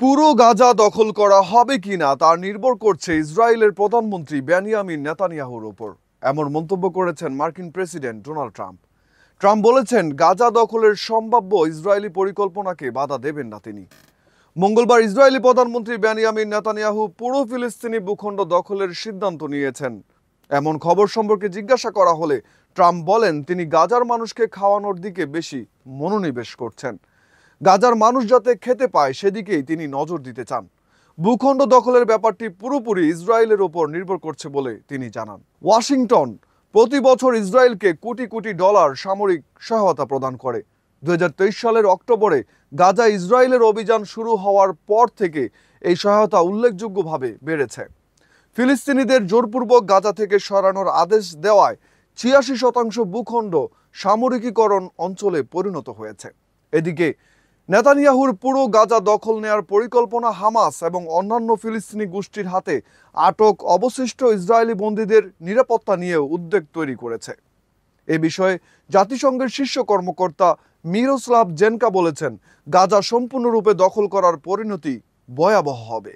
পুরো গাজা দখল করা হবে কিনা তা নির্ভর করছে ইসরায়েলের প্রধানমন্ত্রী বেনিয়ামিন নেতানিয়াহুর উপর। এমন মন্তব্য করেছেন মার্কিন প্রেসিডেন্ট ডোনাল্ড ট্রাম্প। ট্রাম্প বলেছেন, গাজা দখলের সম্ভাব্য ইসরায়েলি পরিকল্পনাকে বাধা দেবেন না তিনি। মঙ্গলবার ইসরায়েলি প্রধানমন্ত্রী বেনিয়ামিন নেতানিয়াহু পুরো ফিলিস্তিনি ভূখণ্ড দখলের সিদ্ধান্ত নিয়েছেন। এমন খবর সম্পর্কে জিজ্ঞাসা করা হলে ট্রাম্প বলেন, তিনি গাজার মানুষকে খাওয়ানোর দিকে বেশি মনোনিবেশ করছেন। গাজার মানুষ যাতে খেতে পায় সেদিকেই তিনি নজর দিতে চান। ভূখণ্ড দখলের ব্যাপারটি পুরোপুরি ইসরায়েলের ওপর নির্ভর করছে বলে তিনি জানান। ওয়াশিংটন প্রতি বছর ইসরায়েলকে কোটি কোটি ডলার সামরিক সহায়তা প্রদান করে। 2023 সালের অক্টোবরে গাজা ইসরায়েলের অভিযান শুরু হওয়ার পর থেকে এই সহায়তা উল্লেখযোগ্যভাবে বেড়েছে। ফিলিস্তিনিদের জোরপূর্বক গাজা থেকে সরানোর আদেশ দেওয়ায় 86% ভূখণ্ড সামরিকীকরণ অঞ্চলে পরিণত হয়েছে। এদিকে নেতানিয়াহুর পুরো গাজা দখল নেয়ার পরিকল্পনা হামাস এবং অন্যান্য ফিলিস্তিনি গোষ্ঠীর হাতে আটক অবশিষ্ট ইসরায়েলি বন্দীদের নিরাপত্তা নিয়েও উদ্বেগ তৈরি করেছে। এ বিষয়ে জাতিসংঘের শীর্ষ কর্মকর্তা মিরোস্লাভ জেনকা বলেছেন, গাজা সম্পূর্ণরূপে দখল করার পরিণতি ভয়াবহ হবে।